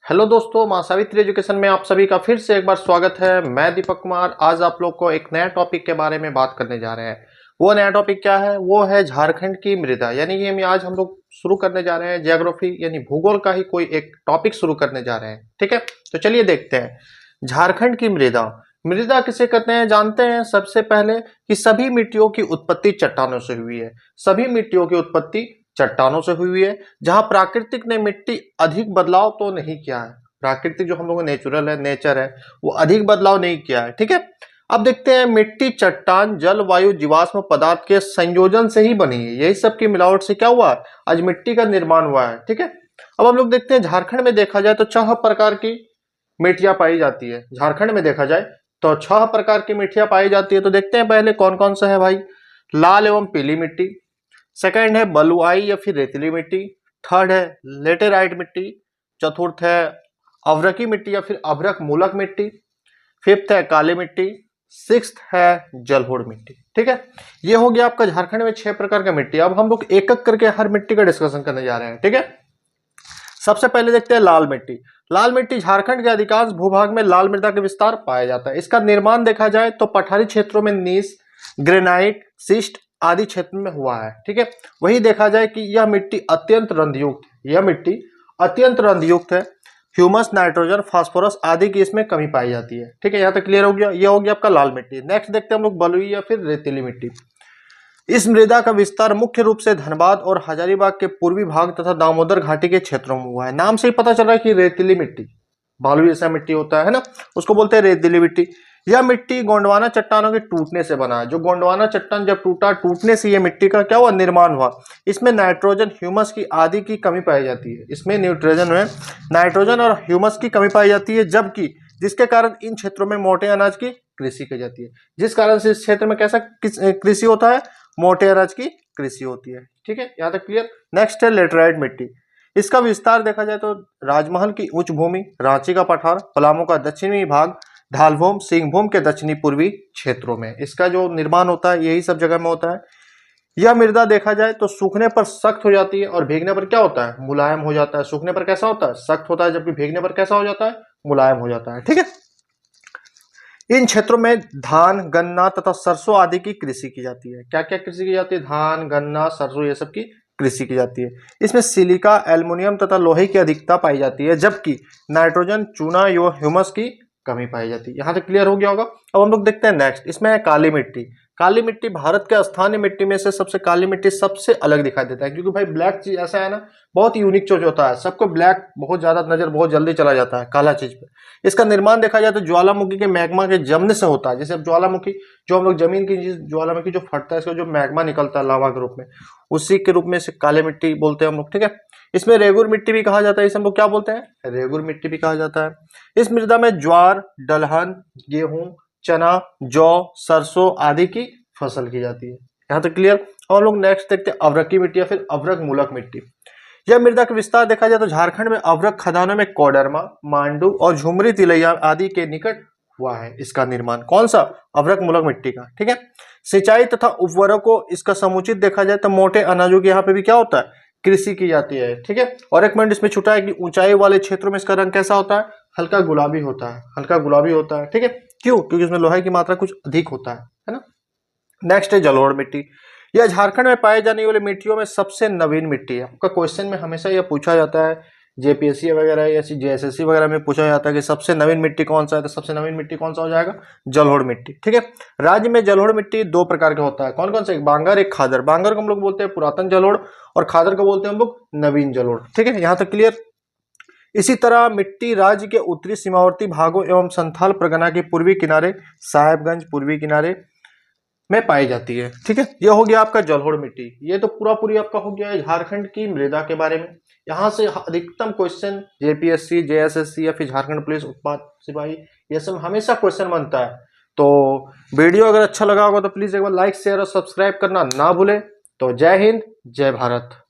Hello दोस्तों, मां Savitri education में आप सभी का फिर से एक बार स्वागत है। मैं दीपक कुमार आज आप लोग को एक नया टॉपिक के बारे में बात करने जा रहे हैं। वो नया टॉपिक क्या है? वो है झारखंड की मृदा। यानी कि आज हम लोग शुरू करने जा रहे हैं ज्योग्राफी यानी भूगोल का ही कोई एक टॉपिक शुरू करने जा रहे हैं। ठीक है, तो चलिए देखते हैं झारखंड की मृदा। मृदा किसे कहते हैं जानते हैं? सबसे पहले कि सभी मिट्टियों की उत्पत्ति चट्टानों से हुई है। सभी मिट्टियों की उत्पत्ति चट्टानों से हुई है। जहां प्राकृतिक ने मिट्टी अधिक बदलाव तो नहीं किया है। प्राकृतिक जो हम लोगों नेचुरल है, नेचर है, वो अधिक बदलाव नहीं किया है। ठीक है, अब देखते हैं मिट्टी चट्टान जल वायु जीवाश्म पदार्थ के संयोजन से ही बनी है। यही सब की मिलावट से क्या हुआ? आज मिट्टी का निर्माण हुआ है। ठीक है, अब हम लोग देखते हैं झारखंड में देखा जाए तो 6 प्रकार की मिट्टियां पाई जाती है। झारखंड में देखा जाए तो 6 प्रकार की मिट्टियां पाई जाती है। तो देखते हैं पहले कौन कौन सा है भाई। लाल एवं पीली मिट्टी, सेकंड है बलुआई या फिर रेतीली मिट्टी, थर्ड है लेटेराइट मिट्टी, चतुर्थ है अभ्रकी मिट्टी या फिर अभ्रक मूलक मिट्टी, फिफ्थ है काली मिट्टी, सिक्स्थ है जलोढ़ मिट्टी। ठीक है, ये हो गया आपका झारखंड में 6 प्रकार का मिट्टी। अब हम लोग एक एक करके हर मिट्टी का डिस्कशन करने जा रहे हैं। ठीक है, सबसे पहले देखते हैं लाल मिट्टी। लाल मिट्टी झारखंड के अधिकांश भूभाग में लाल मृदा के विस्तार पाया जाता है। इसका निर्माण देखा जाए तो पठारी क्षेत्रों में नीस, ग्रेनाइट, सिस्ट आदि क्षेत्र में हुआ है। ठीक है, वही देखा जाए कि यह मिट्टी अत्यंत रंध्रयुक्त है। यह मिट्टी अत्यंत रंध्रयुक्त है। ह्यूमस, नाइट्रोजन, फास्फोरस आदि की इसमें कमी पाई जाती है। ठीक है, यहाँ तक क्लियर हो गया। यह हो गया आपका लाल मिट्टी। नेक्स्ट देखते हैं हम लोग बलुई या फिर रेतीली मिट्टी। इस मृदा का विस्तार मुख्य रूप से धनबाद और हजारीबाग के पूर्वी भाग तथा दामोदर घाटी के क्षेत्रों में हुआ है। नाम से ही पता चल रहा है कि रेतीली मिट्टी, बालू जैसा मिट्टी होता है ना, उसको बोलते हैं रेतीली मिट्टी। यह मिट्टी गोंडवाना चट्टानों के टूटने से बना है। जो गोंडवाना चट्टान जब टूटा, टूटने से यह मिट्टी का क्या हुआ? निर्माण हुआ। इसमें नाइट्रोजन, ह्यूमस की आदि की कमी पाई जाती है। इसमें न्यूट्रोजन में नाइट्रोजन और ह्यूमस की कमी पाई जाती है, जबकि जिसके कारण इन क्षेत्रों में मोटे अनाज की कृषि की जाती है। जिस कारण से इस क्षेत्र में कैसा कृषि होता है? मोटे अनाज की कृषि होती है। ठीक है, यहाँ तक क्लियर। नेक्स्ट है लेटराइट मिट्टी। इसका विस्तार देखा जाए तो राजमहल की उच्च भूमि, रांची का पठार, पलामू का दक्षिणी भाग, ढालभूम, सिंहभूम के दक्षिणी पूर्वी क्षेत्रों में इसका जो निर्माण होता है यही सब जगह में होता है। यह मृदा देखा जाए तो सूखने पर सख्त हो जाती है और भीगने पर क्या होता है? मुलायम हो जाता है। सूखने पर कैसा होता है? सख्त होता है, जबकि भीगने पर कैसा हो जाता है? मुलायम हो जाता है। ठीक है, इन क्षेत्रों में धान, गन्ना तथा सरसों आदि की कृषि की जाती है। क्या क्या कृषि की जाती है? धान, गन्ना, सरसों, ये सब की कृषि की जाती है। इसमें सिलिका, एल्युमिनियम तथा लोहे की अधिकता पाई जाती है, जबकि नाइट्रोजन, चूना या ह्यूमस की कमी पाई जाती है। यहाँ तक क्लियर हो गया होगा। अब हम लोग देखते हैं नेक्स्ट। इसमें है काली मिट्टी। काली मिट्टी भारत के स्थानीय मिट्टी में से सबसे काली मिट्टी सबसे अलग दिखाई देता है, क्योंकि भाई ब्लैक चीज ऐसा है ना, बहुत यूनिक चीज होता है। सबको ब्लैक बहुत ज्यादा नजर बहुत जल्दी चला जाता है काला चीज पे। इसका निर्माण देखा जाए तो ज्वालामुखी के मैग्मा के जमने से होता है। जैसे अब ज्वालामुखी जो हम लोग जमीन की ज्वालामुखी जो फटता है, इसका जो मैग्मा निकलता है लावा के रूप में, उसी के रूप में इसे काले मिट्टी बोलते हैं हम लोग। ठीक है, इसमें रेगुर मिट्टी भी कहा जाता है। इसे हम लोग क्या बोलते हैं? रेगुर मिट्टी भी कहा जाता है। इस मृदा में ज्वार, दलहन, गेहूं, चना, जौ, सरसों आदि की फसल की जाती है। यहाँ तक क्लियर। और लोग नेक्स्ट देखते हैं अभ्रकी मिट्टी या फिर अभ्रक मूलक मिट्टी। यह मृदा का विस्तार देखा जाए तो झारखंड में अभ्रक खदानों में कोडरमा, मांडू और झुमरी तिलैया आदि के निकट हुआ है। इसका निर्माण कौन सा? अभ्रक मूलक मिट्टी का। ठीक है, सिंचाई तथा उपवरों को इसका समुचित देखा जाए तो मोटे अनाजों के यहाँ पे भी क्या होता है? कृषि की जाती है। ठीक है, और एक पॉइंट इसमें छूटा है कि ऊंचाई वाले क्षेत्रों में इसका रंग कैसा होता है? हल्का गुलाबी होता है। हल्का गुलाबी होता है। ठीक है, क्यों? क्योंकि इसमें लोहे की मात्रा कुछ अधिक होता है ना। नेक्स्ट है जलोढ़ मिट्टी। यह झारखंड में पाए जाने वाली मिट्टियों में सबसे नवीन मिट्टी है। आपका क्वेश्चन में हमेशा यह पूछा जाता है, जेपीएससी वगैरह या जेएसएससी वगैरह में पूछा जाता है कि सबसे नवीन मिट्टी कौन सा है, तो सबसे नवीन मिट्टी कौन सा हो जाएगा? जलोढ़ मिट्टी। ठीक है, राज्य में जलोढ़ मिट्टी 2 प्रकार का होता है। कौन कौन सा? एक बांगर, एक खादर। बांगर को हम लोग बोलते हैं पुरातन जलोढ़ और खादर को बोलते हैं हम लोग नवीन जलोढ़। ठीक है, यहाँ तक क्लियर। इसी तरह मिट्टी राज्य के उत्तरी सीमावर्ती भागों एवं संथाल परगना के पूर्वी किनारे, साहेबगंज पूर्वी किनारे में पाई जाती है। ठीक है, ये हो गया आपका जलोढ़ मिट्टी। ये तो पूरा पूरी आपका हो गया है झारखंड की मृदा के बारे में। यहाँ से अधिकतम क्वेश्चन जेपीएससी, जेएसएससी या फिर झारखंड पुलिस उत्पाद सिपाही, ये सब हमेशा क्वेश्चन बनता है। तो वीडियो अगर अच्छा लगा होगा तो प्लीज एक बार लाइक, शेयर और सब्सक्राइब करना ना भूले। तो जय हिंद, जय भारत।